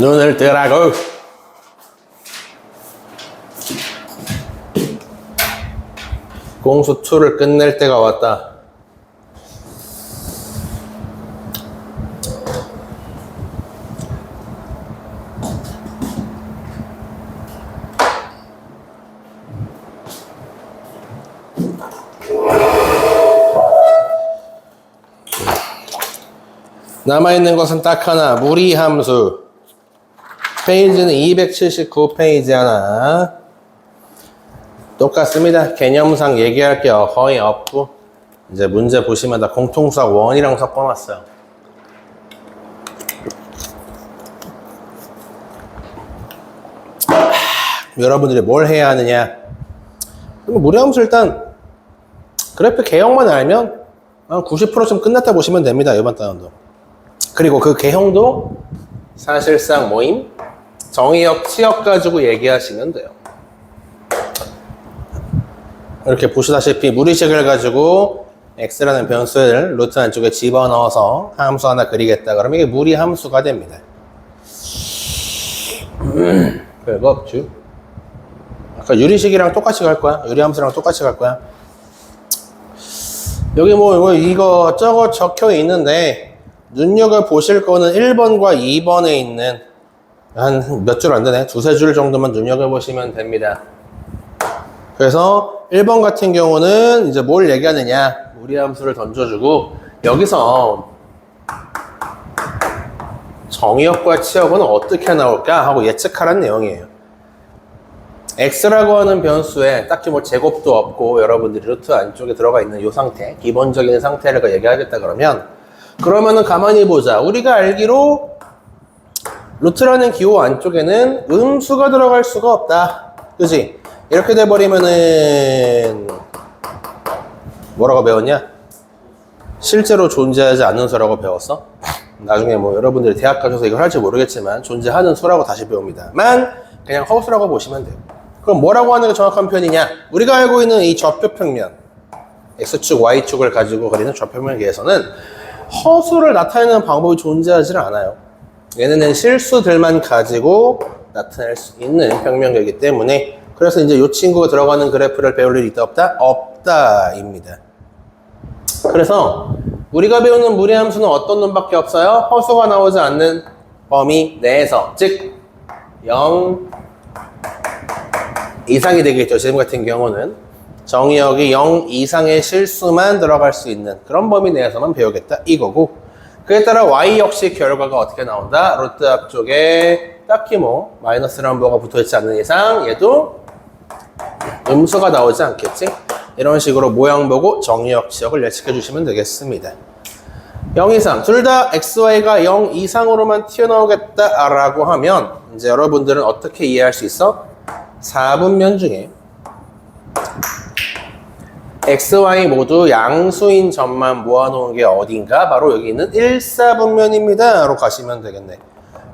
눈을 뜨라고. 공수 2를 끝낼 때가 왔다. 남아있는 것은 딱 하나, 무리함수. 페이지는 279페이지 하나. 똑같습니다. 개념상 얘기할 게 거의 없고, 이제 문제 보시면 다 공통수학 원이랑 섞어놨어요. 여러분들이 뭘 해야 하느냐. 무리함수 일단 그래프 개형만 알면 한 90%쯤 끝났다 보시면 됩니다. 이번 단원도. 그리고 그 개형도 사실상 뭐임? 정의역, 치역 가지고 얘기하시면 돼요. 이렇게 보시다시피 무리식을 가지고 x라는 변수를 루트 안쪽에 집어넣어서 함수 하나 그리겠다. 그러면 이게 무리함수가 됩니다. 별거 없죠. 아까 유리식이랑 똑같이 갈 거야. 유리함수랑 똑같이 갈 거야. 여기 뭐 이거 저거 적혀 있는데 눈여겨보실 거는 1번과 2번에 있는 한 몇 줄 안 되네. 두세 줄 정도만 눈여겨보시면 됩니다. 그래서 1번 같은 경우는 이제 뭘 얘기하느냐. 무리함수를 던져주고 여기서 정의역과 치역은 어떻게 나올까 하고 예측하라는 내용이에요. x라고 하는 변수에 딱히 뭐 제곱도 없고 여러분들이 루트 안쪽에 들어가 있는 이 상태, 기본적인 상태를 얘기하겠다 그러면은 가만히 보자. 우리가 알기로 루트라는 기호 안쪽에는 음수가 들어갈 수가 없다. 그지? 이렇게 돼버리면은 뭐라고 배웠냐? 실제로 존재하지 않는 수라고 배웠어? 나중에 뭐 여러분들이 대학 가셔서 이걸 할지 모르겠지만 존재하는 수라고 다시 배웁니다만 그냥 허수라고 보시면 돼요. 그럼 뭐라고 하는 게 정확한 표현이냐? 우리가 알고 있는 이 좌표평면 X축, Y축을 가지고 그리는 좌표평면에 의해서는 허수를 나타내는 방법이 존재하지 않아요. 얘네는 실수들만 가지고 나타낼 수 있는 평면이기 때문에 그래서 이제 이 친구가 들어가는 그래프를 배울 일이 있다 없다? 없다입니다. 그래서 우리가 배우는 무리함수는 어떤 놈밖에 없어요? 허수가 나오지 않는 범위 내에서 즉 0 이상이 되겠죠. 지금 같은 경우는 정의역이 0 이상의 실수만 들어갈 수 있는 그런 범위 내에서만 배우겠다 이거고 그에 따라 y 역시 결과가 어떻게 나온다? 루트 앞쪽에 딱히 뭐 마이너스라는 뭐가 붙어있지 않는 이상 얘도 음수가 나오지 않겠지? 이런 식으로 모양 보고 정의역 치역을 예측해 주시면 되겠습니다. 0 이상 둘 다 xy가 0 이상으로만 튀어나오겠다라고 하면 이제 여러분들은 어떻게 이해할 수 있어? 4분면 중에 x, y 모두 양수인 점만 모아놓은 게 어딘가? 바로 여기 있는 1, 4분면입니다. 로 가시면 되겠네.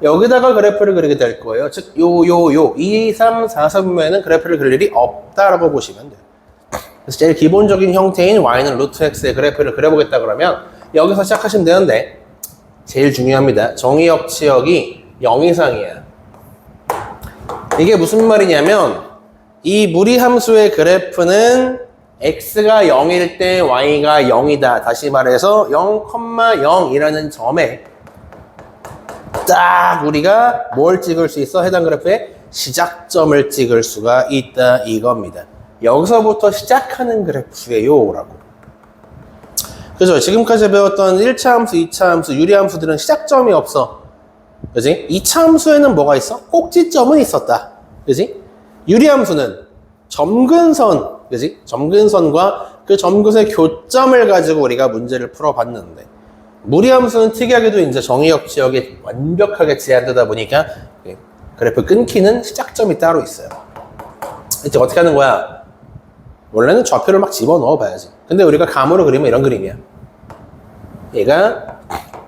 여기다가 그래프를 그리게 될 거예요. 즉, 2, 3, 4, 4분면에는 그래프를 그릴 일이 없다라고 보시면 돼요. 그래서 제일 기본적인 형태인 y는 루트 x의 그래프를 그려보겠다 그러면 여기서 시작하시면 되는데 제일 중요합니다. 정의역 치역이 0 이상이야. 이게 무슨 말이냐면 이 무리함수의 그래프는 x가 0일 때 y가 0이다. 다시 말해서 0,0이라는 점에 딱 우리가 뭘 찍을 수 있어? 해당 그래프의 시작점을 찍을 수가 있다 이겁니다. 여기서부터 시작하는 그래프예요 라고. 그죠? 지금까지 배웠던 1차 함수, 2차 함수, 유리함수들은 시작점이 없어. 그지? 2차 함수에는 뭐가 있어? 꼭지점은 있었다. 그지? 유리함수는 점근선, 그지? 점근선과 그 점근선의 교점을 가지고 우리가 문제를 풀어봤는데 무리함수는 특이하게도 이제 정의역 지역이 완벽하게 제한되다 보니까 그래프 끊기는 시작점이 따로 있어요. 이제 어떻게 하는 거야? 원래는 좌표를 막 집어넣어 봐야지. 근데 우리가 감으로 그리면 이런 그림이야. 얘가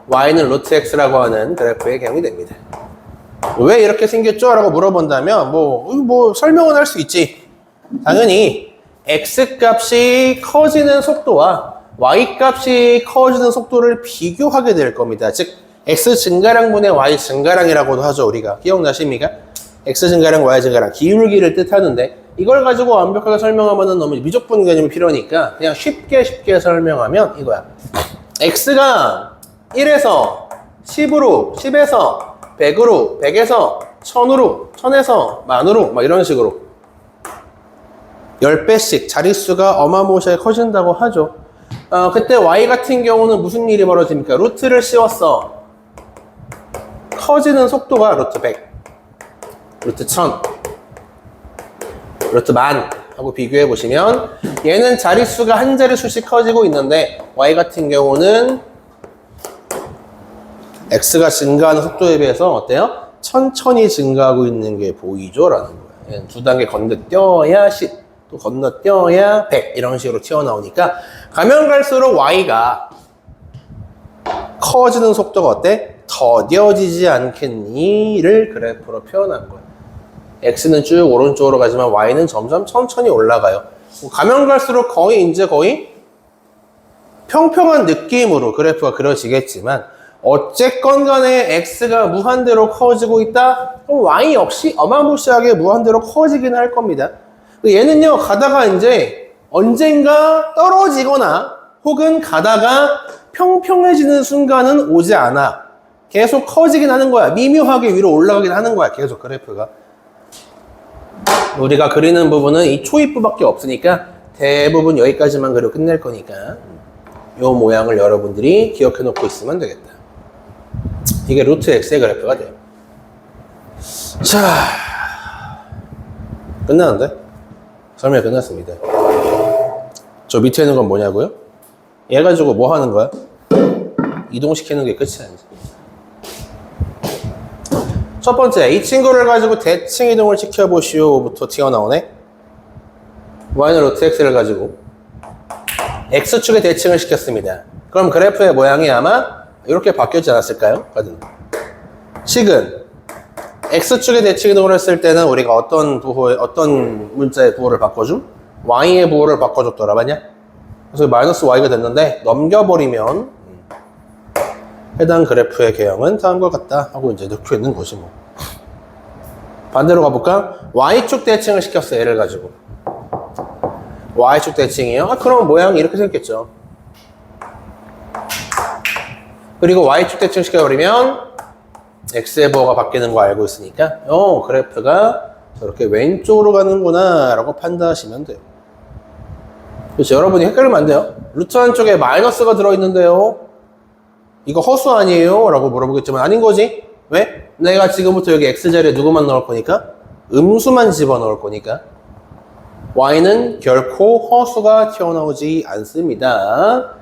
y는 루트 x라고 하는 그래프의 개형이 됩니다. 왜 이렇게 생겼죠? 라고 물어본다면 뭐 설명은 할 수 있지. 당연히 x 값이 커지는 속도와 y 값이 커지는 속도를 비교하게 될 겁니다. 즉 x 증가량분의 y 증가량이라고도 하죠, 우리가. 기억나십니까? x 증가량, y 증가량, 기울기를 뜻하는데 이걸 가지고 완벽하게 설명하면 너무 미적분 개념이 필요하니까 그냥 쉽게 설명하면 이거야. x가 1에서 10으로, 10에서 100으로, 100에서 1000으로, 1000에서 만으로 막 이런 식으로 10배씩 자릿수가 어마무시하게 커진다고 하죠. 그때 y 같은 경우는 무슨 일이 벌어집니까? 루트를 씌웠어. 커지는 속도가 루트 100, 루트 1000, 루트 10,000 하고 비교해 보시면 얘는 자릿수가 한 자릿수씩 커지고 있는데 y 같은 경우는 x가 증가하는 속도에 비해서 어때요? 천천히 증가하고 있는 게 보이죠? 라는 거예요. 얘는 두 단계 건너뛰어야 10, 또 건너뛰어야 100 이런 식으로 튀어나오니까 가면 갈수록 y가 커지는 속도가 어때? 더뎌지지 않겠니?를 그래프로 표현한 거예요. x는 쭉 오른쪽으로 가지만 y는 점점 천천히 올라가요. 가면 갈수록 거의 평평한 느낌으로 그래프가 그려지겠지만 어쨌건 간에 x가 무한대로 커지고 있다? 그럼 y 역시 어마무시하게 무한대로 커지긴 할 겁니다. 얘는요, 가다가 이제 언젠가 떨어지거나 혹은 가다가 평평해지는 순간은 오지 않아. 계속 커지긴 하는 거야. 미묘하게 위로 올라가긴 하는 거야. 계속 그래프가. 우리가 그리는 부분은 이 초입부밖에 없으니까 대부분 여기까지만 그리고 끝낼 거니까 이 모양을 여러분들이 기억해 놓고 있으면 되겠다. 이게 루트 x의 그래프가 돼요. 자, 끝나는데? 설명이 끝났습니다. 저 밑에 있는 건 뭐냐고요? 얘 가지고 뭐 하는 거야? 이동시키는 게 끝이 아니지. 첫 번째, 이 친구를 가지고 대칭 이동을 시켜보시오부터 튀어나오네. y는 루트 x를 가지고 x축에 대칭을 시켰습니다. 그럼 그래프의 모양이 아마 이렇게 바뀌었지 않았을까요? 식은 x축에 대칭 이동을 했을 때는 우리가 어떤 문자의 부호를 바꿔줌? y의 부호를 바꿔줬더라, 맞냐? 그래서 마이너스 y가 됐는데 넘겨버리면 해당 그래프의 개형은 다음과 같다 하고 이제 넣고 있는 거지 뭐. 반대로 가볼까? y축 대칭을 시켰어, 얘를 가지고. y축 대칭이요? 그럼 모양이 이렇게 생겼겠죠. 그리고 y축 대칭 시켜버리면 x의 부호가 바뀌는 거 알고 있으니까 그래프가 저렇게 왼쪽으로 가는구나 라고 판단하시면 돼요. 그렇죠? 여러분이 헷갈리면 안 돼요. 루트 안쪽에 마이너스가 들어있는데요, 이거 허수 아니에요? 라고 물어보겠지만 아닌 거지. 왜? 내가 지금부터 여기 x자리에 누구만 넣을 거니까? 음수만 집어넣을 거니까. y는 결코 허수가 튀어나오지 않습니다.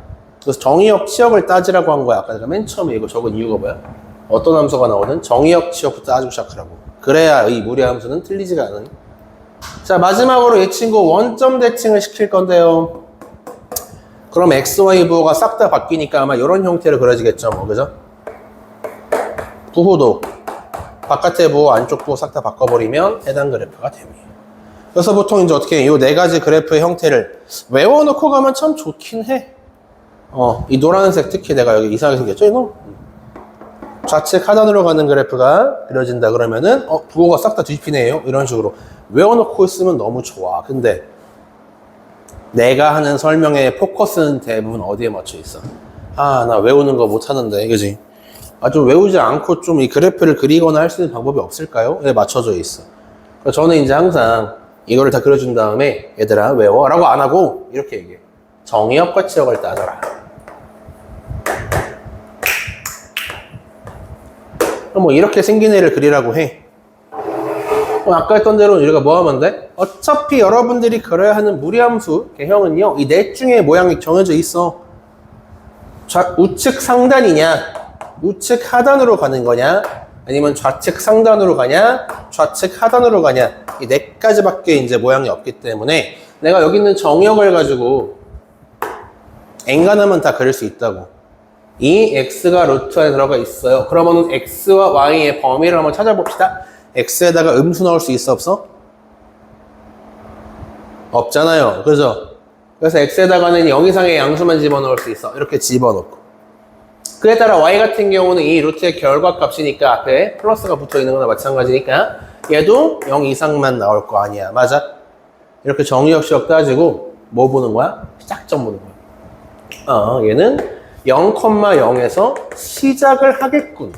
그래서 정의역 치역을 따지라고 한 거야. 아까 내가 맨 처음에 이거 적은 이유가 뭐야? 어떤 함수가 나오든 정의역 치역부터 따지고 시작하라고. 그래야 이 무리함수는 틀리지가 않은. 자, 마지막으로 이 친구 원점 대칭을 시킬 건데요. 그럼 x, y 부호가 싹 다 바뀌니까 아마 이런 형태로 그려지겠죠, 뭐, 그죠? 부호도 바깥의 부호, 안쪽 부호 싹 다 바꿔버리면 해당 그래프가 됩니다. 그래서 보통 이제 어떻게 이 네 가지 그래프의 형태를 외워놓고 가면 참 좋긴 해. 이 노란색 특히 내가 여기 이상하게 생겼죠, 이거? 좌측 하단으로 가는 그래프가 그려진다 그러면은 부호가 싹 다 뒤집히네요. 이런 식으로 외워놓고 있으면 너무 좋아. 근데 내가 하는 설명의 포커스는 대부분 어디에 맞춰 있어? 나 외우는 거 못하는데, 그지? 좀 외우지 않고 좀 이 그래프를 그리거나 할 수 있는 방법이 없을까요? 에 맞춰져 있어. 그래서 저는 이제 항상 이거를 다 그려준 다음에 얘들아 외워 라고 안 하고 이렇게 얘기해. 정의역과 치역을 따져라. 뭐 이렇게 생긴 애를 그리라고 해. 아까 했던 대로 우리가 뭐 하면 돼? 어차피 여러분들이 그려야 하는 무리함수 개형은요, 이 넷 중에 모양이 정해져 있어. 우측 상단이냐, 우측 하단으로 가는 거냐, 아니면 좌측 상단으로 가냐, 좌측 하단으로 가냐, 이 네 가지밖에 이제 모양이 없기 때문에 내가 여기 있는 정역을 가지고 엔간하면 다 그릴 수 있다고. 이 x가 루트 안에 들어가 있어요. 그러면 x와 y의 범위를 한번 찾아봅시다. x에다가 음수 넣을 수 있어, 없어? 없잖아요. 그죠? 그래서 x에다가는 0 이상의 양수만 집어넣을 수 있어. 이렇게 집어넣고. 그에 따라 y 같은 경우는 이 루트의 결과값이니까 앞에 플러스가 붙어 있는 거나 마찬가지니까 얘도 0 이상만 나올 거 아니야. 맞아? 이렇게 정의역시역 따지고 뭐 보는 거야? 시작점 보는 거야. 얘는 0,0에서 시작을 하겠군.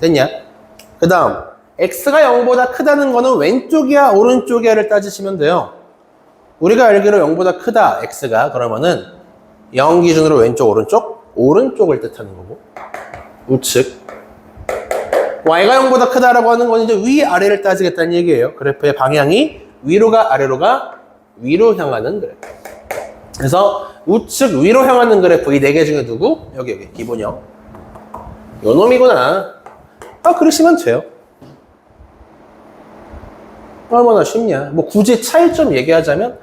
됐냐? 그 다음 x가 0보다 크다는 거는 왼쪽이야 오른쪽이야를 따지시면 돼요. 우리가 알기로 0보다 크다 x가 그러면은 0 기준으로 왼쪽 오른쪽? 오른쪽을 뜻하는 거고 우측 y가 0보다 크다라고 하는 건 이제 위아래를 따지겠다는 얘기예요. 그래프의 방향이 위로가 아래로가 위로 향하는 그래프. 그래서 우측 위로 향하는 그래프 이 네 개 중에 누구? 여기 기본형 요 놈이구나. 그러시면 돼요. 얼마나 쉽냐. 뭐 굳이 차이점 얘기하자면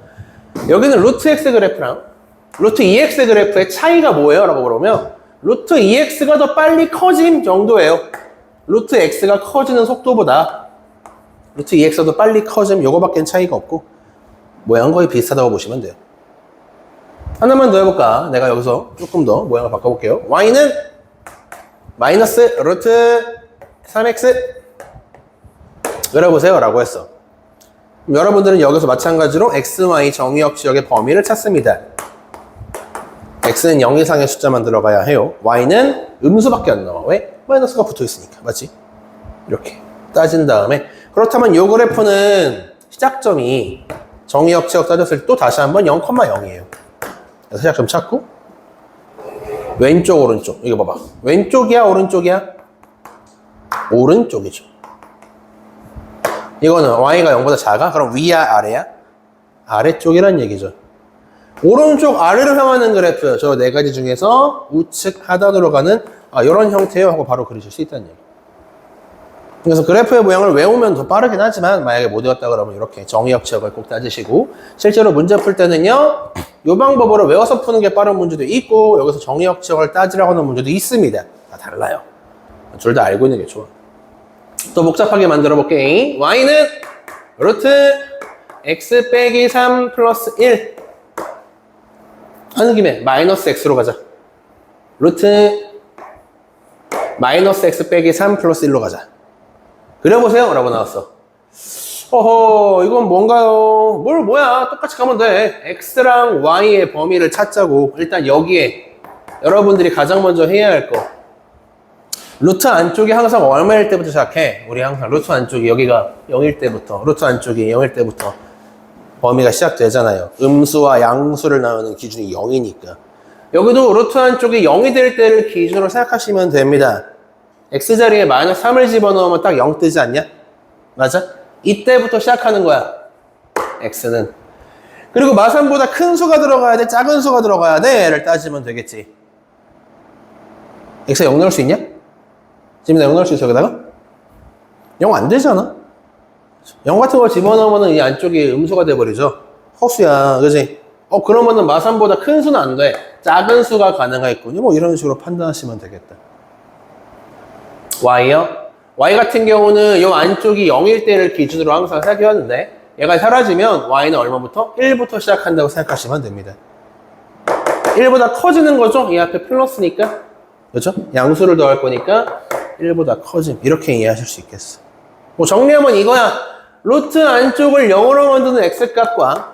여기는 루트 x 그래프랑 루트 2x 그래프의 차이가 뭐예요? 라고 그러면 루트 2x가 더 빨리 커짐 정도예요. 루트 x가 커지는 속도보다 루트 2x가 더 빨리 커짐 요거밖엔 차이가 없고 모양 거의 비슷하다고 보시면 돼요. 하나만 더 해볼까? 내가 여기서 조금 더 모양을 바꿔볼게요. y는 마이너스 루트 3x 그려보세요 라고 했어. 여러분들은 여기서 마찬가지로 x, y 정의역시역의 범위를 찾습니다. x는 0 이상의 숫자만 들어가야 해요. y는 음수밖에 안 나와. 왜? 마이너스가 붙어 있으니까. 맞지? 이렇게 따진 다음에 그렇다면 이 그래프는 시작점이 정의역시역 따졌을 때 또 다시 한번 0,0이에요. 그래서 시작점 찾고 왼쪽 오른쪽 이거 봐봐. 왼쪽이야 오른쪽이야? 오른쪽이죠. 이거는 y가 0보다 작아? 그럼 위야 아래야? 아래쪽이란 얘기죠. 오른쪽 아래로 향하는 그래프 저 네 가지 중에서 우측 하단으로 가는 이런 형태요 하고 바로 그리실 수 있다는 얘기. 그래서 그래프의 모양을 외우면 더 빠르긴 하지만 만약에 못 외웠다 그러면 이렇게 정의역시역을 꼭 따지시고 실제로 문제 풀 때는요 이 방법으로 외워서 푸는 게 빠른 문제도 있고 여기서 정의역시역을 따지라고 하는 문제도 있습니다. 다 달라요. 둘 다 알고 있는 게 좋아. 또 복잡하게 만들어 볼게. y는 루트 x 빼기 3 플러스 1 하는 김에 마이너스 x로 가자. 루트 마이너스 x 빼기 3 플러스 1로 가자. 그려보세요 라고 나왔어. 어허 이건 뭔가요? 뭐야 똑같이 가면 돼. x랑 y의 범위를 찾자고. 일단 여기에 여러분들이 가장 먼저 해야 할 거 루트 안쪽이 항상 얼마일 때부터 시작해? 우리 항상 루트 안쪽이 여기가 0일 때부터 루트 안쪽이 0일 때부터 범위가 시작되잖아요. 음수와 양수를 나누는 기준이 0이니까 여기도 루트 안쪽이 0이 될 때를 기준으로 생각하시면 됩니다. x자리에 마이너스 3을 집어넣으면 딱 0 뜨지 않냐? 맞아? 이때부터 시작하는 거야 x는. 그리고 마삼보다 큰 수가 들어가야 돼? 작은 수가 들어가야 돼? 를 따지면 되겠지. x가 0 넣을 수 있냐? 지금 0 넣을 수 있어 여기다가? 0 안 되잖아. 0 같은 걸 집어넣으면 이 안쪽이 음수가 돼버리죠. 허수야 그지? 그러면은 마삼보다 큰 수는 안 돼. 작은 수가 가능하겠군요. 뭐 이런 식으로 판단하시면 되겠다. y요? y 같은 경우는 이 안쪽이 0일 때를 기준으로 항상 생각해왔는데 얘가 사라지면 y는 얼마부터? 1부터 시작한다고 생각하시면 됩니다. 1보다 커지는 거죠? 이 앞에 플러스니까 그렇죠? 양수를 더할 거니까 1보다 커짐 이렇게 이해하실 수 있겠어. 뭐 정리하면 이거야. 루트 안쪽을 0으로 만드는 x값과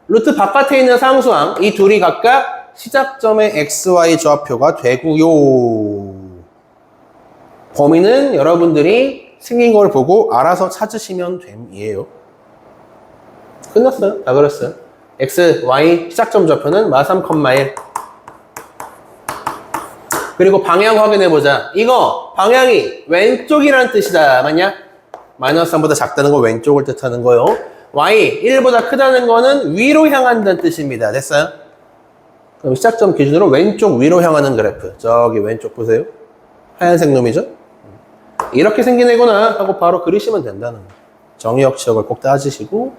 루트 바깥에 있는 상수항 이 둘이 각각 시작점의 xy 좌표가 되고요. 범위는 여러분들이 생긴 걸 보고 알아서 찾으시면 됨이에요. 끝났어요. 다 그랬어요. x, y 시작점 좌표는 마3, 1 그리고 방향 확인해보자. 이거 방향이 왼쪽이라는 뜻이다. 맞냐? 마이너스 3보다 작다는 건 왼쪽을 뜻하는 거요. y 1보다 크다는 거는 위로 향한다는 뜻입니다. 됐어요? 그럼 시작점 기준으로 왼쪽 위로 향하는 그래프. 저기 왼쪽 보세요. 하얀색 놈이죠? 이렇게 생긴 애구나 하고 바로 그리시면 된다는 거예요. 정의역시역을 꼭 따지시고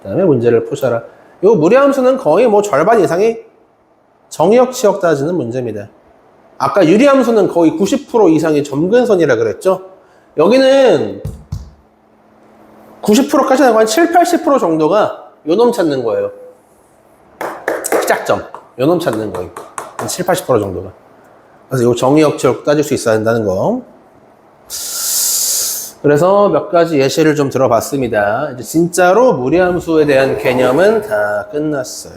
그 다음에 문제를 푸셔라. 요 무리함수는 거의 뭐 절반 이상이 정의역시역 따지는 문제입니다. 아까 유리함수는 거의 90% 이상이 점근선이라 그랬죠? 여기는 90%까지 나고 한 7, 80% 정도가 요놈 찾는 거예요. 시작점. 요놈 찾는 거예요. 한 7, 80% 정도가. 그래서 이거 정의역치로 따질 수 있어야 한다는 거. 그래서 몇 가지 예시를 좀 들어봤습니다. 이제 진짜로 무리함수에 대한 개념은 다 끝났어요.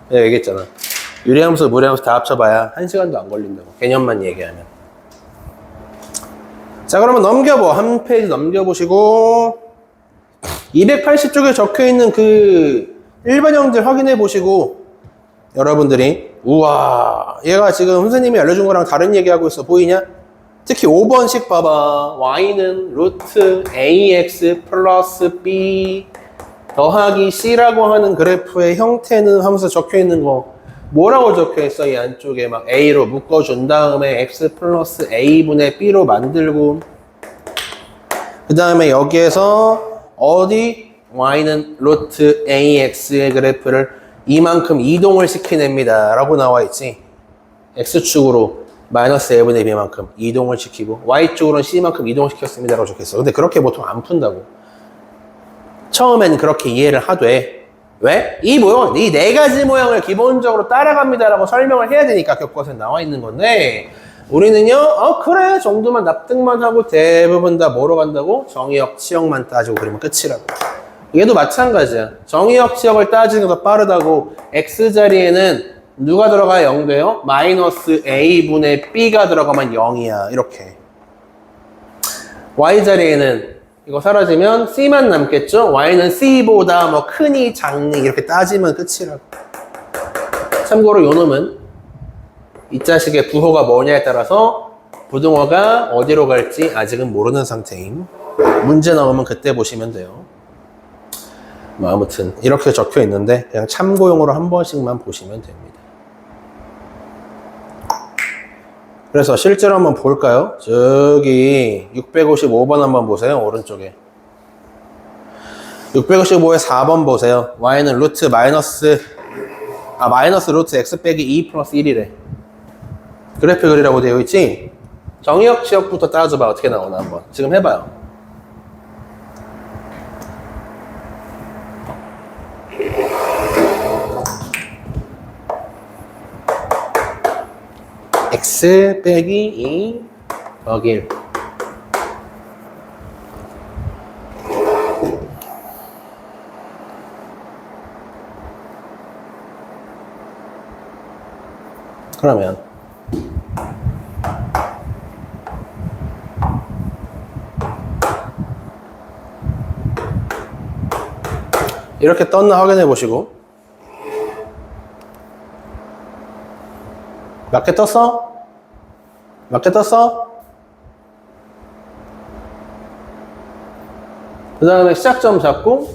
내가 얘기했잖아. 유리함수, 무리함수 다 합쳐봐야 1시간도 안 걸린다고. 개념만 얘기하면. 자, 그러면 넘겨보. 한 페이지 넘겨보시고 280쪽에 적혀있는 그 일반형들 확인해 보시고 여러분들이 우와 얘가 지금 선생님이 알려준 거랑 다른 얘기하고 있어. 보이냐? 특히 5번씩 봐봐. y는 루트 ax 플러스 b 더하기 c라고 하는 그래프의 형태는 하면서 적혀있는 거 뭐라고 적혀있어? 이 안쪽에 막 a로 묶어준 다음에 x 플러스 a분의 b로 만들고 그 다음에 여기에서 어디? y는 루트 ax의 그래프를 이만큼 이동을 시켜냅니다 라고 나와있지. x축으로 마이너스 a분의 b만큼 이동을 시키고 y쪽으로는 c만큼 이동을 시켰습니다 라고 적혔어. 근데 그렇게 보통 안 푼다고. 처음에는 그렇게 이해를 하되 왜? 이 모형, 이 네 가지 모양을 기본적으로 따라갑니다 라고 설명을 해야 되니까 교과서에 나와 있는 건데 우리는요, 그래 정도만 납득만 하고 대부분 다 뭐로 간다고? 정의역, 치역만 따지고 그러면 끝이라고. 얘도 마찬가지야. 정의역, 치역을 따지는 게 더 빠르다고. x자리에는 누가 들어가야 0 돼요? 마이너스 a분의 b가 들어가면 0이야. 이렇게. y자리에는 이거 사라지면 c만 남겠죠? y는 c보다 뭐 크니 작니 이렇게 따지면 끝이라고. 참고로 요 놈은 이 자식의 부호가 뭐냐에 따라서 부등호가 어디로 갈지 아직은 모르는 상태임. 문제 나오면 그때 보시면 돼요. 뭐 아무튼 이렇게 적혀 있는데 그냥 참고용으로 한 번씩만 보시면 됩니다. 그래서 실제로 한번 볼까요? 저기 655번 한번 보세요. 오른쪽에 655에 4번 보세요. y는 루트 마이너스 루트 x 빼기 2 플러스 1이래. 그래프 그리라고 되어 있지? 정의역, 치역부터 따져봐. 어떻게 나오나 한번. 지금 해봐요. x 빼기 2 더하기 1. 그러면 이렇게 떴나 확인해 보시고 맞게 떴어? 맞게 떴어? 그 다음에 시작점 잡고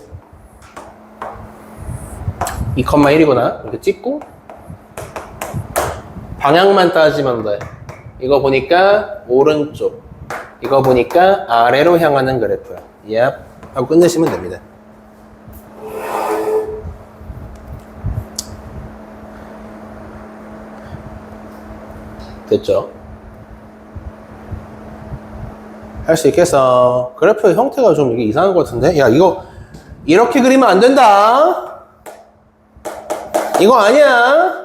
2,1이구나 이렇게 찍고 방향만 따지면 돼. 이거 보니까 오른쪽, 이거 보니까 아래로 향하는 그래프야. Yep. 하고 끝내시면 됩니다. 됐죠? 할 수 있겠어. 그래프의 형태가 좀 이게 이상한 것 같은데? 야, 이거 이렇게 그리면 안 된다. 이거 아니야.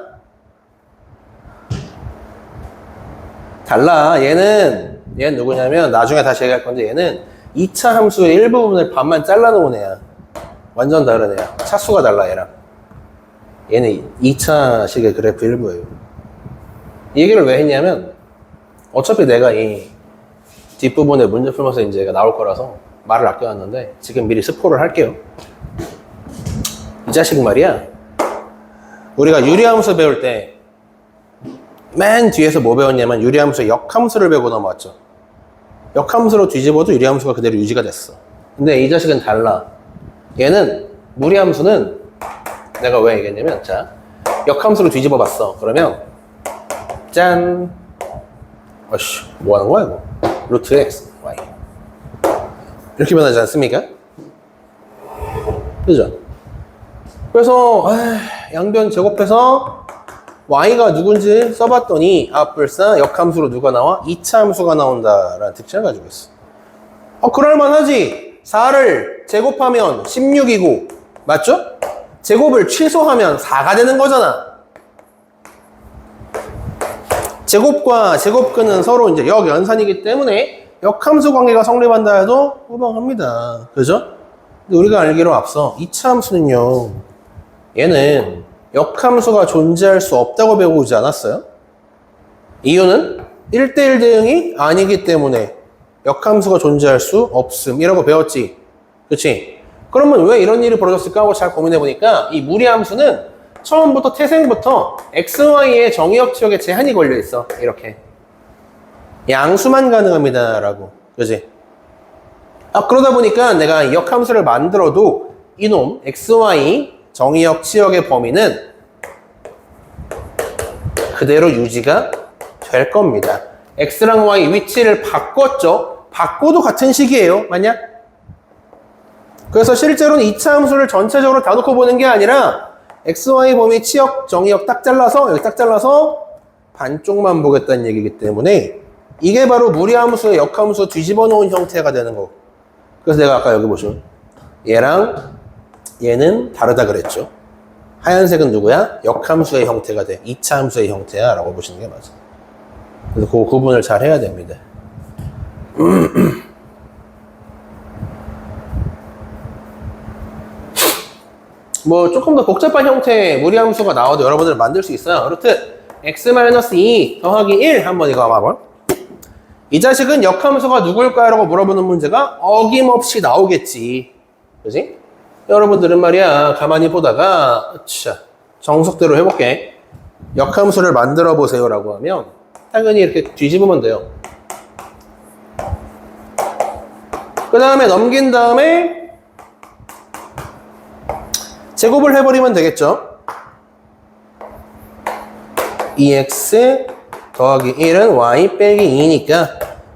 달라. 얘는 누구냐면 나중에 다시 얘기할 건데 얘는 2차 함수의 일부분을 반만 잘라놓은 애야. 완전 다른 애야. 차수가 달라 얘랑. 얘는 2차식의 그래프 일부예요. 이 얘기를 왜 했냐면 어차피 내가 이 뒷부분에 문제 풀면서 이제 나올 거라서 말을 아껴놨는데 지금 미리 스포를 할게요. 이 자식 말이야. 우리가 유리함수 배울 때 맨 뒤에서 뭐 배웠냐면 유리함수의 역함수를 배우고 넘어왔죠. 역함수로 뒤집어도 유리함수가 그대로 유지가 됐어. 근데 이 자식은 달라. 얘는 무리함수는 내가 왜 얘기했냐면 자 역함수로 뒤집어 봤어. 그러면 짠! 어씨, 뭐 하는 거야, 이거? 루트 x, y. 이렇게 변하지 않습니까? 그죠? 그래서, 양변 제곱해서 y가 누군지 써봤더니, 불사 역함수로 누가 나와? 2차 함수가 나온다라는 특징을 가지고 있어. 그럴만하지? 4를 제곱하면 16이고, 맞죠? 제곱을 취소하면 4가 되는 거잖아. 제곱과 제곱근은 서로 이제 역연산이기 때문에 역함수 관계가 성립한다 해도 무방합니다. 그죠? 근데 우리가 알기로 앞서 2차 함수는요, 얘는 역함수가 존재할 수 없다고 배우지 않았어요? 이유는 1대1 대응이 아니기 때문에 역함수가 존재할 수 없음이라고 배웠지. 그치? 그러면 왜 이런 일이 벌어졌을까 하고 잘 고민해보니까 이 무리함수는 처음부터 태생부터 XY의 정의역 지역에 제한이 걸려있어. 이렇게. 양수만 가능합니다. 라고. 그치? 그러다 보니까 내가 이 역함수를 만들어도 이놈 XY 정의역 지역의 범위는 그대로 유지가 될 겁니다. X랑 Y 위치를 바꿨죠? 바꿔도 같은 식이에요. 맞냐? 그래서 실제로는 2차 함수를 전체적으로 다 놓고 보는 게 아니라 XY 범위 치역, 정의역 딱 잘라서 여기 딱 잘라서 반쪽만 보겠다는 얘기이기 때문에 이게 바로 무리함수의 역함수 뒤집어 놓은 형태가 되는 거고. 그래서 내가 아까 여기 보시면 얘랑 얘는 다르다 그랬죠. 하얀색은 누구야? 역함수의 형태가 돼. 2차 함수의 형태야 라고 보시는 게 맞아. 그래서 그 구분을 잘 해야 됩니다. 뭐 조금 더 복잡한 형태의 무리함수가 나와도 여러분들 만들 수 있어요. 그렇듯 x-2 더하기 1 한번 이거 봐봐. 이 자식은 역함수가 누굴까요? 라고 물어보는 문제가 어김없이 나오겠지. 그지? 여러분들은 말이야 가만히 보다가 정석대로 해볼게. 역함수를 만들어 보세요 라고 하면 당연히 이렇게 뒤집으면 돼요. 그 다음에 넘긴 다음에 제곱을 해버리면 되겠죠. 2x 더하기 1은 y 빼기 2니까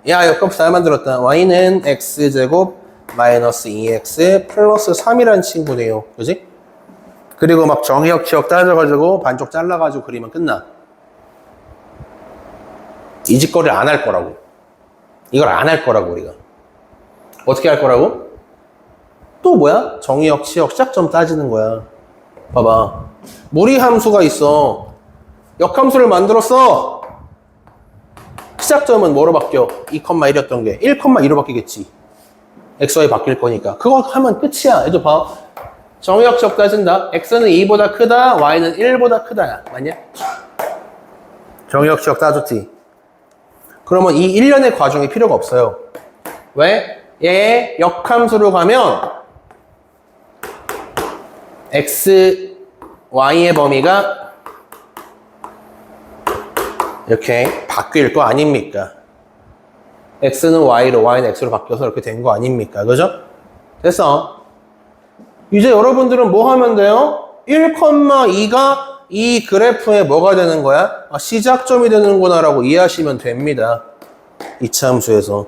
야 역함수 잘 만들었다. y는 x제곱 마이너스 2x 플러스 3이란 친구네요. 그지? 그리고 막 정의역 치역 따져가지고 반쪽 잘라가지고 그리면 끝나. 이 짓거리를 안 할 거라고. 이걸 안 할 거라고 우리가. 어떻게 할 거라고? 또 뭐야? 정의역 치역 시작점 따지는 거야. 봐봐. 무리함수가 있어. 역함수를 만들었어. 시작점은 뭐로 바뀌어? 2,1이었던 게 1,2로 바뀌겠지. XY 바뀔 거니까. 그거 하면 끝이야. 얘도 봐. 정의역 치역 따진다. X는 2보다 크다. Y는 1보다 크다. 맞냐? 정의역 치역 따졌지. 그러면 이 1년의 과정이 필요가 없어요. 왜? 얘 역함수로 가면 X, Y의 범위가 이렇게 바뀔 거 아닙니까? X는 Y로, Y는 X로 바뀌어서 이렇게 된 거 아닙니까? 그죠? 됐어. 이제 여러분들은 뭐 하면 돼요? 1,2가 이 그래프에 뭐가 되는 거야? 시작점이 되는구나 라고 이해하시면 됩니다. 2차 함수에서.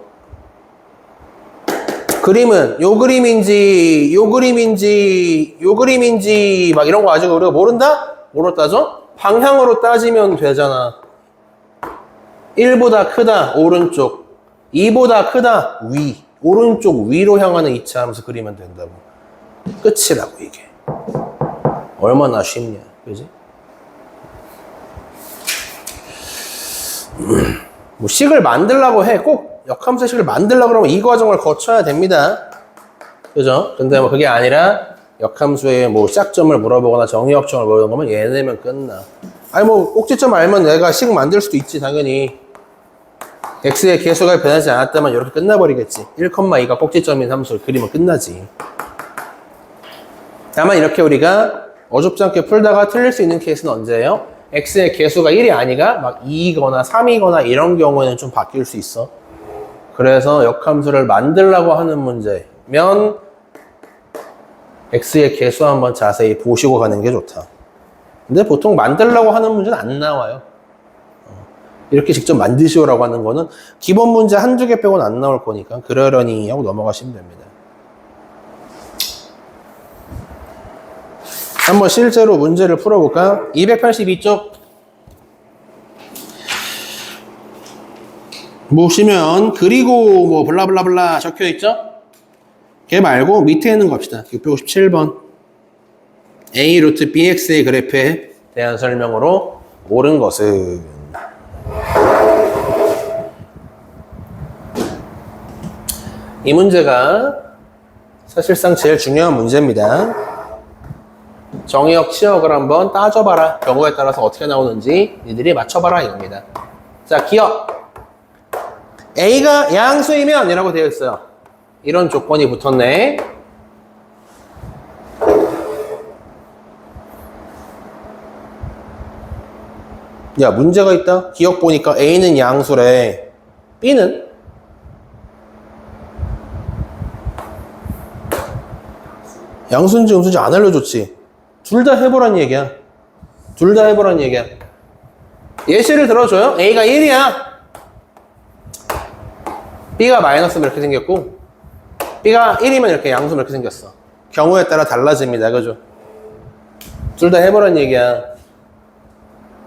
그림은 요 그림인지 요 그림인지 요 그림인지 막 이런 거 아직 우리가 모른다? 뭐로 따져? 방향으로 따지면 되잖아. 1보다 크다 오른쪽, 2보다 크다 위, 오른쪽 위로 향하는 2차 함수 그리면 된다고. 끝이라고 이게. 얼마나 쉽냐, 그지? 뭐 식을 만들려고 해. 꼭 역함수 식을 만들려고 그러면 이 과정을 거쳐야 됩니다. 그죠? 근데 뭐 그게 아니라 역함수의 뭐 시작점을 물어보거나 정의역점을 물어보는 거면 얘네면 끝나. 아니 뭐 꼭지점 알면 내가 식 만들 수도 있지 당연히. x의 개수가 변하지 않았다면 이렇게 끝나버리겠지. 1,2가 꼭지점인 함수를 그리면 끝나지. 다만 이렇게 우리가 어줍지 않게 풀다가 틀릴 수 있는 케이스는 언제예요? x의 개수가 1이 아니가 막 2이거나 3이거나 이런 경우에는 좀 바뀔 수 있어. 그래서 역함수를 만들려고 하는 문제면 x의 개수 한번 자세히 보시고 가는 게 좋다. 근데 보통 만들려고 하는 문제는 안 나와요. 이렇게 직접 만드시오라고 하는 거는 기본 문제 한두 개 빼고는 안 나올 거니까 그러려니 하고 넘어가시면 됩니다. 한번 실제로 문제를 풀어볼까? 282쪽 보시면 그리고 뭐 블라블라블라 적혀있죠? 걔 말고 밑에 있는 거 합시다. 657번 A 루트 BX의 그래프에 대한 설명으로 옳은 것은 이 문제가 사실상 제일 중요한 문제입니다. 정의역, 치역을 한번 따져봐라. 경우에 따라서 어떻게 나오는지 니들이 맞춰봐라 이겁니다. 자, 기억. A가 양수이면 이라고 되어 있어요. 이런 조건이 붙었네. 야, 문제가 있다. 기억 보니까 A는 양수래. B는? 양수인지 음수인지 안 알려줬지. 둘 다 해보란 얘기야. 둘 다 해보란 얘기야. 예시를 들어줘요. A가 1이야. B가 마이너스면 이렇게 생겼고, B가 1이면 이렇게 양수면 이렇게 생겼어. 경우에 따라 달라집니다. 그죠? 둘 다 해보란 얘기야.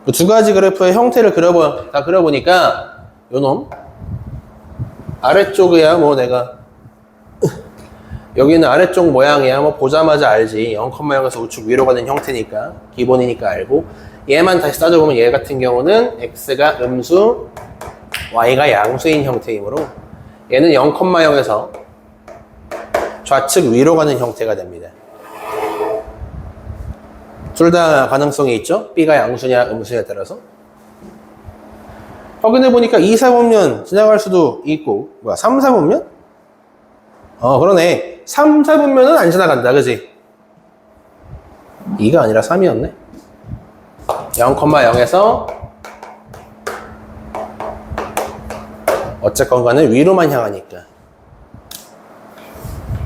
그 두 가지 그래프의 형태를 그려보여. 다 그려보니까, 요 놈. 아래쪽이야, 뭐 내가. 여기는 아래쪽 모양이야. 뭐 보자마자 알지. 0,0에서 우측 위로 가는 형태니까. 기본이니까 알고. 얘만 다시 따져보면 얘 같은 경우는 x가 음수, y가 양수인 형태이므로 얘는 0,0에서 좌측 위로 가는 형태가 됩니다. 둘 다 가능성이 있죠? b가 양수냐 음수냐에 따라서. 확인해 보니까 2, 4분면 지나갈 수도 있고, 뭐야, 3, 4분면? 그러네. 3, 4분면은 안 지나간다, 그지? 2가 아니라 3이었네. 0,0에서 어쨌건 간에 위로만 향하니까.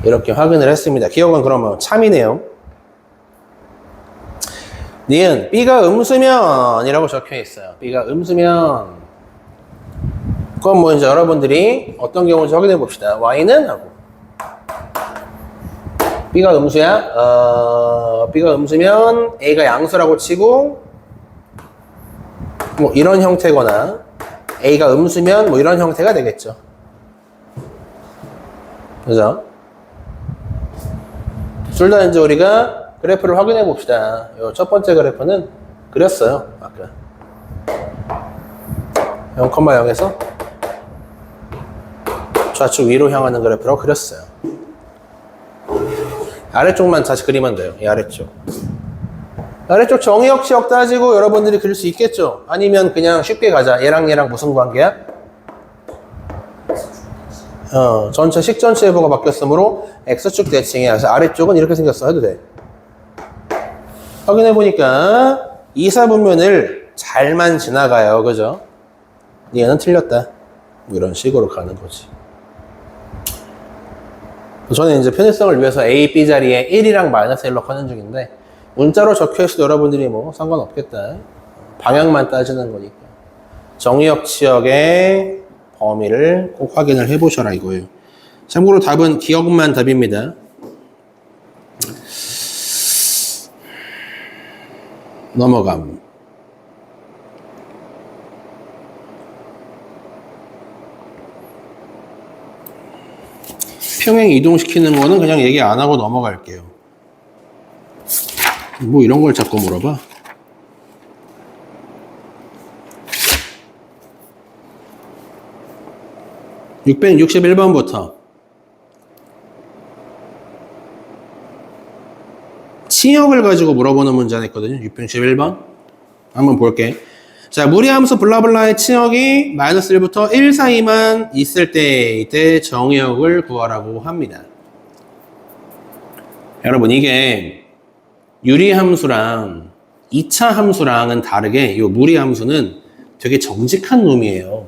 이렇게 확인을 했습니다. 기억은 그러면 참이네요. 니은 B가 음수면 이라고 적혀 있어요. B가 음수면. 그럼 뭐 이제 여러분들이 어떤 경우인지 확인해 봅시다. Y는 하고. B가 음수야? B가 음수면 A가 양수라고 치고, 뭐 이런 형태거나 A가 음수면 뭐 이런 형태가 되겠죠. 그죠? 둘 다 이제 우리가 그래프를 확인해 봅시다. 요 첫 번째 그래프는 그렸어요. 아까 0,0에서 좌측 위로 향하는 그래프라고 그렸어요. 아래쪽만 다시 그리면 돼요. 이 아래쪽. 아래쪽 정의역, 치역 따지고 여러분들이 그릴 수 있겠죠? 아니면 그냥 쉽게 가자. 얘랑 얘랑 무슨 관계야? 전체 식전체 여부가 바뀌었으므로 X축 대칭이야. 그래서 아래쪽은 이렇게 생겼어. 해도 돼. 확인해 보니까 2, 4분면을 잘만 지나가요. 그죠? 얘는 틀렸다. 뭐 이런 식으로 가는 거지. 저는 이제 편의성을 위해서 A, B 자리에 1이랑 마이너스 1로 하는 중인데, 문자로 적혀 있어도 여러분들이 뭐 상관없겠다. 방향만 따지는 거니까. 정의역, 치역의 범위를 꼭 확인을 해 보셔라 이거예요. 참고로 답은 기억만 답입니다. 넘어감. 평행 이동시키는 거는 그냥 얘기 안 하고 넘어갈게요. 뭐 이런 걸 자꾸 물어봐. (661번부터) 치역을 가지고 물어보는 문제 하나 있거든요. 661번 한번 볼게. 자, 무리함수 블라블라의 치역이 마이너스 1부터 1 사이만 있을 때 이때 정의역을 구하라고 합니다. 여러분, 이게 유리함수랑 2차 함수랑은 다르게 이 무리함수는 되게 정직한 놈이에요.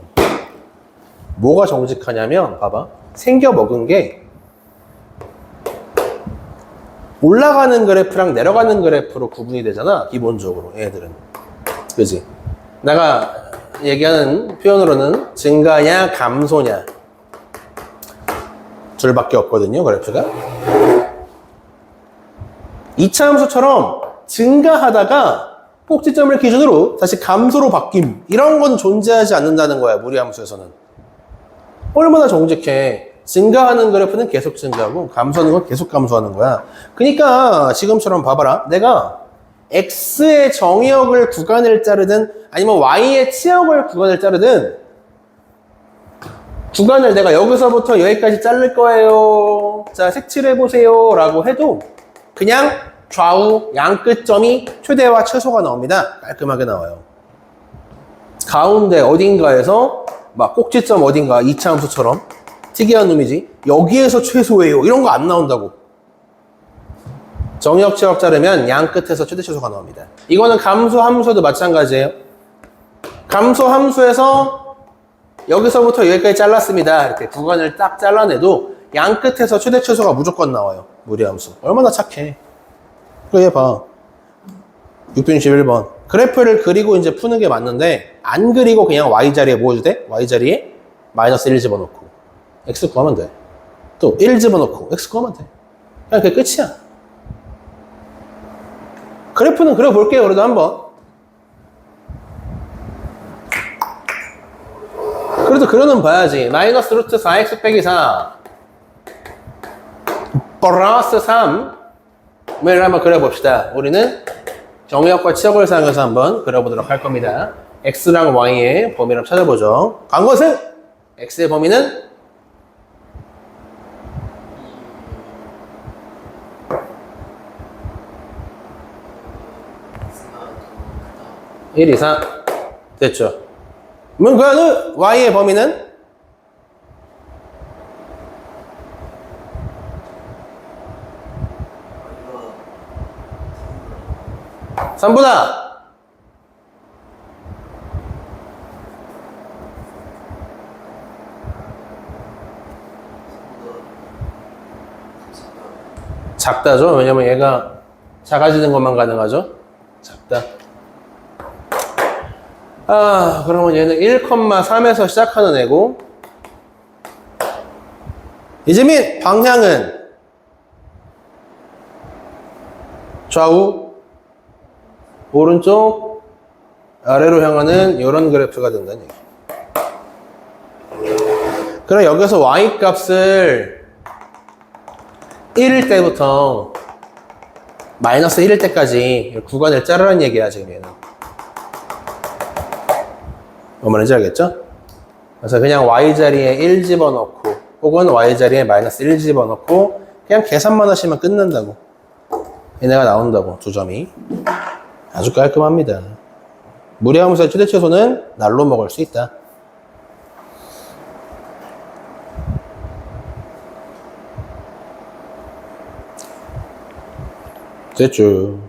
뭐가 정직하냐면 봐봐. 생겨 먹은 게 올라가는 그래프랑 내려가는 그래프로 구분이 되잖아. 기본적으로 얘들은. 그지? 내가 얘기하는 표현으로는 증가냐 감소냐 둘밖에 없거든요. 그래프가 2차 함수처럼 증가하다가 꼭지점을 기준으로 다시 감소로 바뀜, 이런 건 존재하지 않는다는 거야. 무리함수에서는. 얼마나 정직해. 증가하는 그래프는 계속 증가하고 감소하는 건 계속 감소하는 거야. 그러니까 지금처럼 봐봐라. 내가 X의 정의역을 구간을 자르든 아니면 Y의 치역을 구간을 자르든 구간을 내가 여기서부터 여기까지 자를 거예요. 자, 색칠해보세요. 라고 해도 그냥 좌우 양 끝점이 최대와 최소가 나옵니다. 깔끔하게 나와요. 가운데 어딘가에서 막 꼭지점 어딘가 이차함수처럼 특이한 놈이지. 여기에서 최소예요. 이런 거 안 나온다고. 정역지역 자르면 양 끝에서 최대 최소가 나옵니다. 이거는 감소 함수도 마찬가지예요. 감소 함수에서 여기서부터 여기까지 잘랐습니다. 이렇게 구간을 딱 잘라내도 양 끝에서 최대 최소가 무조건 나와요. 무리함수. 얼마나 착해. 그래 봐. 661번. 그래프를 그리고 이제 푸는 게 맞는데 안 그리고 그냥 Y자리에 뭐 해도 돼? Y자리에 마이너스 1 집어넣고 X 구하면 돼. 또 1 집어넣고 X 구하면 돼. 그냥 그게 끝이야. 그래프는 그려볼게요. 그래도 한번. 그래도 그려는 봐야지. 마이너스 루트 4x 빼기 4 플러스 3을 한번 그려봅시다. 우리는 정의역과 치역을 사용해서 한번 그려보도록 할 겁니다. x랑 y의 범위를 찾아보죠. 간 것은 x의 범위는 1, 2, 4 됐죠? 그럼 그 y의 범위는 3보다 작다죠? 왜냐면 얘가 작아지는 것만 가능하죠? 작다. 아, 그러면 얘는 1,3에서 시작하는 애고, 이제 및 방향은 좌우, 오른쪽, 아래로 향하는 이런 그래프가 된다는 얘기. 그럼 여기서 y 값을 1일 때부터 마이너스 1일 때까지 구간을 자르라는 얘기야, 지금 얘는. 뭔 말인지 알겠죠? 그래서 그냥 y자리에 1 집어넣고 혹은 y자리에 마이너스 1 집어넣고 그냥 계산만 하시면 끝난다고. 얘네가 나온다고, 두 점이. 아주 깔끔합니다. 무리함수의 최대 최소는 날로 먹을 수 있다. 됐죠.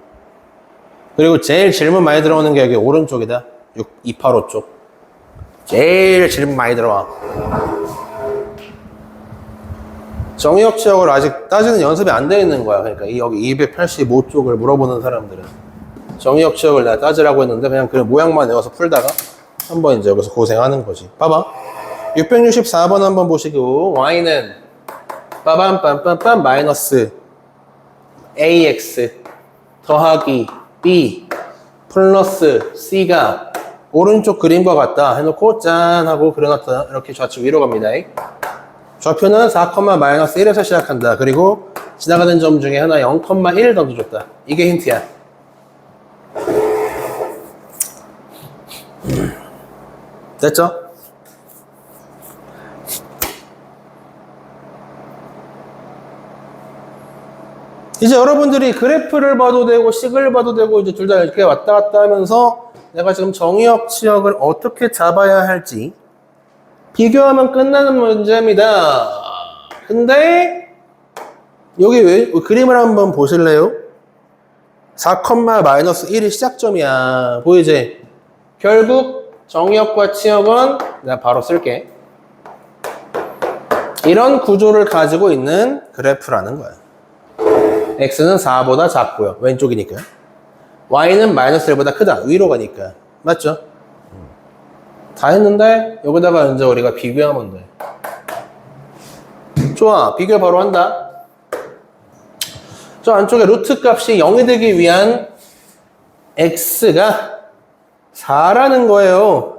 그리고 제일 질문 많이 들어오는 게 여기 오른쪽이다. 285 쪽. 제일 질문 많이 들어와. 정의역 지역을 아직 따지는 연습이 안 되어 있는 거야. 그러니까 여기 285쪽을 물어보는 사람들은 정의역 지역을 내가 따지라고 했는데 그냥 그 모양만 외워서 풀다가 한번 이제 여기서 고생하는 거지. 봐봐. 664번 한번 보시고 y는 빠밤빰빰빰 마이너스 ax 더하기 b 플러스 c가 오른쪽 그림과 같다 해놓고 짠 하고 그려놨다. 이렇게 좌측 위로 갑니다. 좌표는 4, 마이너스 1에서 시작한다. 그리고 지나가는 점 중에 하나 0,1 던져줬다. 이게 힌트야. 됐죠? 이제 여러분들이 그래프를 봐도 되고 식을 봐도 되고 이제 둘 다 이렇게 왔다 갔다 하면서 내가 지금 정의역 치역을 어떻게 잡아야 할지 비교하면 끝나는 문제입니다. 근데 여기 왜 그림을 한번 보실래요? 4, 마이너스 1이 시작점이야. 보이지? 결국 정의역과 치역은 내가 바로 쓸게. 이런 구조를 가지고 있는 그래프라는 거야. x는 4보다 작고요. 왼쪽이니까. y는 마이너스 1보다 크다. 위로 가니까. 맞죠? 다 했는데 여기다가 이제 우리가 비교하면 돼. 좋아. 비교 바로 한다. 저 안쪽에 루트 값이 0이 되기 위한 x가 4라는 거예요.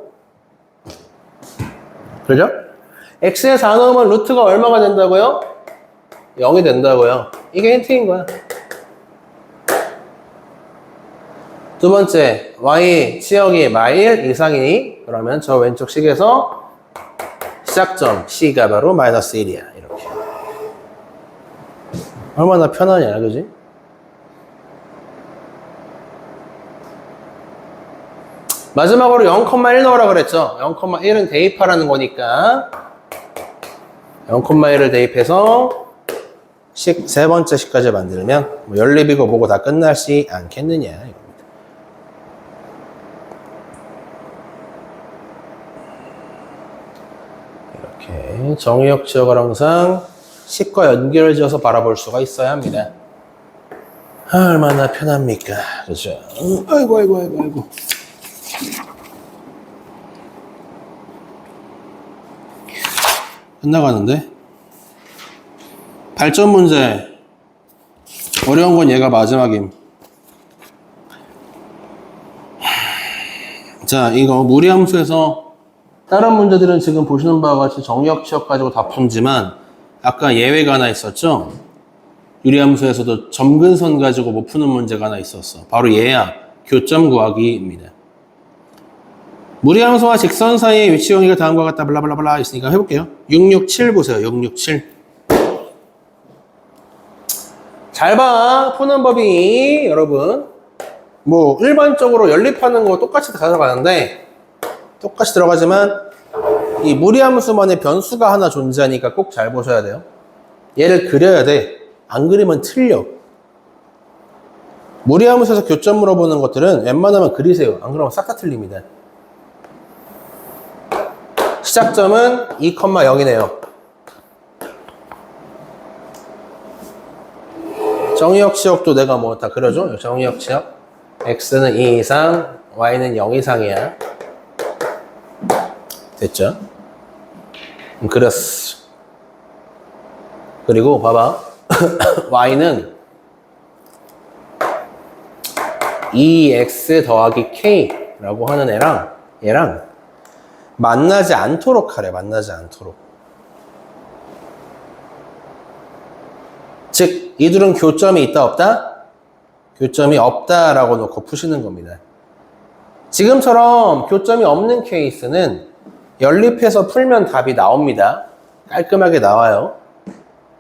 그죠? x에 4 넣으면 루트가 얼마가 된다고요? 0이 된다고요. 이게 힌트인 거야. 두 번째, y 치역이 마일 이상이니 그러면 저 왼쪽 식에서 시작점 C가 바로 마이너스 1이야. 이렇게. 얼마나 편하냐, 그지? 마지막으로 0,1 넣으라 그랬죠. 0,1은 대입하라는 거니까 0,1을 대입해서 세 번째 식까지 만들면 뭐 연립이고 뭐고 다 끝나지 않겠느냐 이겁니다. 이렇게 정의역 지역을 항상 식과 연결지어서 바라볼 수가 있어야 합니다. 얼마나 편합니까? 그죠? 아이고. 끝나가는데? 발전 문제. 어려운 건 얘가 마지막임. 자, 이거 무리함수에서 다른 문제들은 지금 보시는 바와 같이 정의역 치역 가지고 다 푼지만 아까 예외가 하나 있었죠? 유리함수에서도 점근선 가지고 못 푸는 문제가 하나 있었어. 바로 얘야. 교점 구하기입니다. 무리함수와 직선 사이의 위치 정의가 다음과 같다 블라블라블라 있으니까 해볼게요. 667 보세요. 667. 잘 봐. 푸는 법이 여러분 뭐 일반적으로 연립하는 거 똑같이 다 들어가는데 똑같이 들어가지만 이 무리함수만의 변수가 하나 존재하니까 꼭 잘 보셔야 돼요. 얘를 그려야 돼. 안 그리면 틀려. 무리함수에서 교점 물어보는 것들은 웬만하면 그리세요. 안 그러면 싹 다 틀립니다. 시작점은 2,0이네요. 정의역 치역도 내가 뭐 다 그려줘. 정의역 치역. x는 2 이상, y는 0 이상이야. 됐죠? 그렸어. 그리고 봐봐. y는 2x 더하기 k라고 하는 얘랑 만나지 않도록 하래. 만나지 않도록. 즉, 이 둘은 교점이 있다 없다? 교점이 없다라고 놓고 푸시는 겁니다. 지금처럼 교점이 없는 케이스는 연립해서 풀면 답이 나옵니다. 깔끔하게 나와요.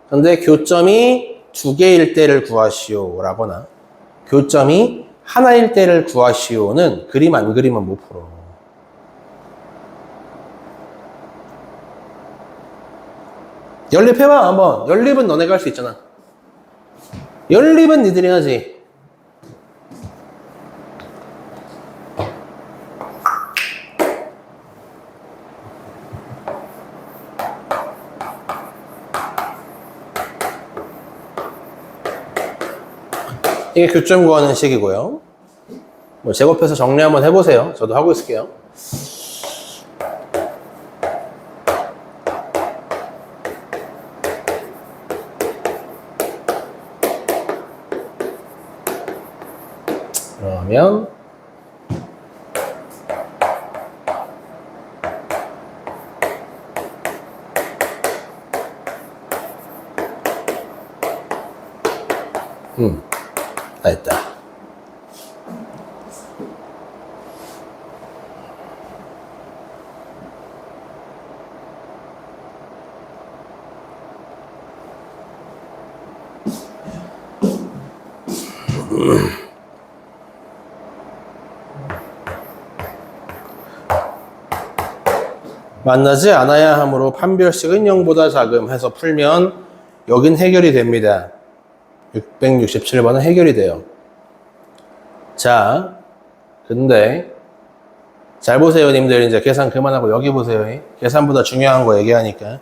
근데 교점이 2개일 때를 구하시오 라거나 교점이 하나일 때를 구하시오는 그림 안 그리면 못 풀어. 연립해봐 한번. 연립은 너네가 할 수 있잖아. 연립은 니들이 하지. 이게 교점 구하는 식이고요. 뭐 제곱해서 정리 한번 해보세요. 저도 하고 있을게요. 그러면 다 했다. 만나지 않아야 하므로 판별식은 0보다 작음 해서 풀면 여긴 해결이 됩니다. 667번은 해결이 돼요. 자, 근데 잘 보세요 님들. 이제 계산 그만하고 여기 보세요. 계산보다 중요한 거 얘기하니까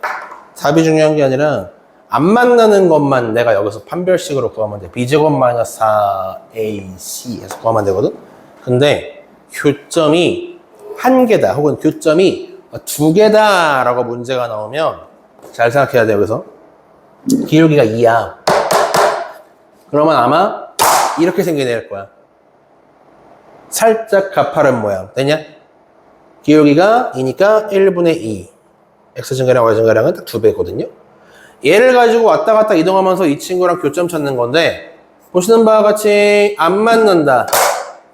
답이 중요한 게 아니라 안 만나는 것만 내가 여기서 판별식으로 구하면 돼. b제곱 마이너스 4ac 해서 구하면 되거든. 근데 교점이 한 개다 혹은 교점이 두 개다 라고 문제가 나오면 잘 생각해야 돼요. 여기서 기울기가 2야. 그러면 아마 이렇게 생겨낼 거야. 살짝 가파른 모양. 되냐? 기울기가 2니까 1분의 2. X증가량, Y증가량은 딱 2배거든요. 얘를 가지고 왔다 갔다 이동하면서 이 친구랑 교점 찾는 건데 보시는 바와 같이 안 맞는다.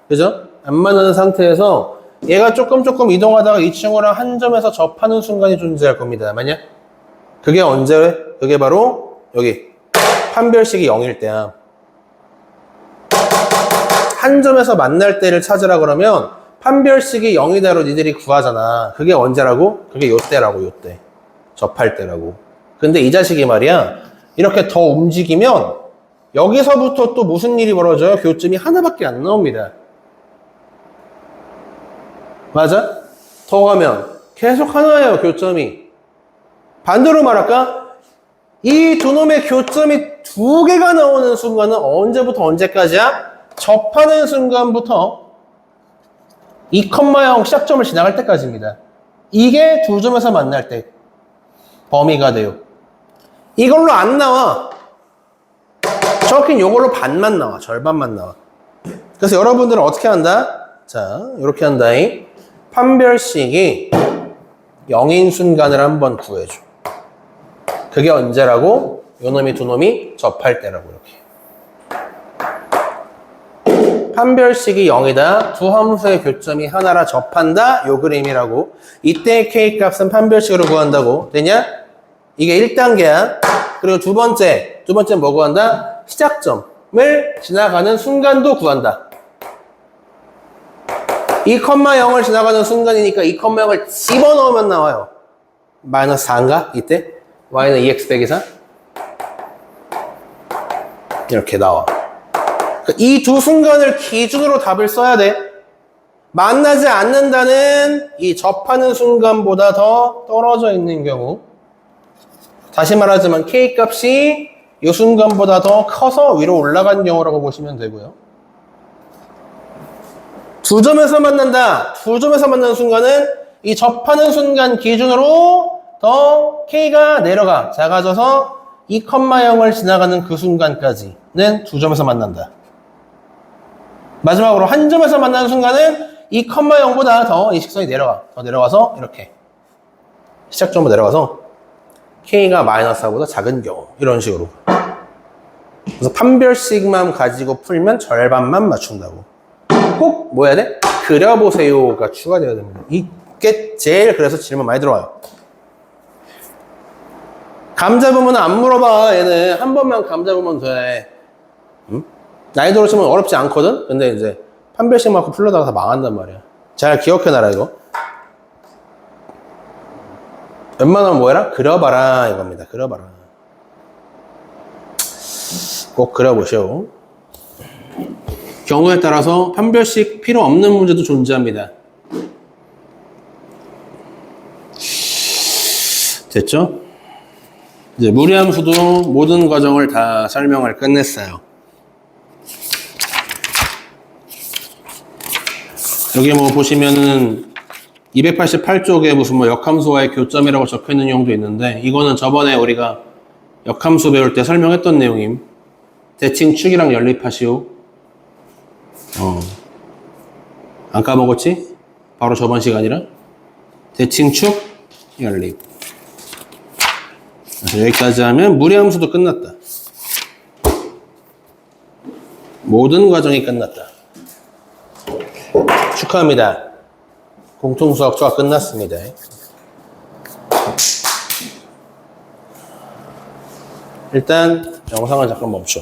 그죠? 안 맞는 상태에서 얘가 조금 이동하다가 이 친구랑 한 점에서 접하는 순간이 존재할 겁니다. 만약 그게 언제? 그게 바로 여기 판별식이 0일 때야. 한 점에서 만날 때를 찾으라 그러면 판별식이 0이다로 니들이 구하잖아. 그게 언제라고? 그게 요때라고, 요때. 접할 때라고. 근데 이 자식이 말이야, 이렇게 더 움직이면 여기서부터 또 무슨 일이 벌어져요? 교점이 하나밖에 안 나옵니다. 맞아? 더 가면 계속 하나예요, 교점이. 반대로 말할까? 이 두 놈의 교점이 두 개가 나오는 순간은 언제부터 언제까지야? 접하는 순간부터 2,0 시작점을 지나갈 때까지입니다. 이게 두 점에서 만날 때 범위가 돼요. 이걸로 안 나와. 정확히 요걸로 반만 나와. 절반만 나와. 그래서 여러분들은 어떻게 한다? 자, 이렇게 한다잉. 판별식이 0인 순간을 한번 구해줘. 그게 언제라고? 요 놈이 두 놈이 접할 때라고 이렇게. 판별식이 0이다. 두 함수의 교점이 하나라 접한다. 요 그림이라고. 이때 K 값은 판별식으로 구한다고. 되냐? 이게 1단계야. 그리고 두 번째 뭐 구한다? 시작점을 지나가는 순간도 구한다. 2,0을 지나가는 순간이니까 2,0을 집어넣으면 나와요. 마이너스 4인가? 이때? y는 2x 빼기 4? 이렇게 나와. 이 두 순간을 기준으로 답을 써야 돼. 만나지 않는다는 이 접하는 순간보다 더 떨어져 있는 경우. 다시 말하지만 k 값이 이 순간보다 더 커서 위로 올라간 경우라고 보시면 되고요. 두 점에서 만난다. 두 점에서 만나는 순간은 이 접하는 순간 기준으로 더 K가 내려가 작아져서 2,0을 지나가는 그 순간까지는 두 점에서 만난다. 마지막으로 한 점에서 만나는 순간은 2,0보다 더 이 식선이 내려가. 더 내려가서 이렇게 시작점으로 내려가서 K가 마이너스 4보다 작은 경우 이런 식으로. 그래서 판별식만 가지고 풀면 절반만 맞춘다고. 꼭 뭐 해야 돼? 그려보세요가 추가되어야 됩니다. 이게 제일 그래서 질문 많이 들어와요. 감 잡으면 안 물어봐. 얘는 한 번만 감 잡으면 돼. 응? 난이도로 치면 어렵지 않거든? 근데 이제 판별식 맞고 풀려다가 다 망한단 말이야. 잘 기억해놔라 이거. 웬만하면 뭐 해라? 그려봐라 이겁니다. 그려봐라. 꼭 그려보시오. 경우에 따라서 판별식 필요 없는 문제도 존재합니다. 됐죠? 이제 무리함수도 모든 과정을 다 설명을 끝냈어요. 여기 뭐 보시면은 288쪽에 무슨 뭐 역함수와의 교점이라고 적혀 있는 내용도 있는데, 이거는 저번에 우리가 역함수 배울 때 설명했던 내용임. 대칭 축이랑 연립하시오. 안 까먹었지? 바로 저번 시간이라. 대칭 축, 연립. 여기까지 하면 무리함수도 끝났다. 모든 과정이 끝났다. 축하합니다. 공통수학 수학 끝났습니다. 일단 영상을 잠깐 멈춰.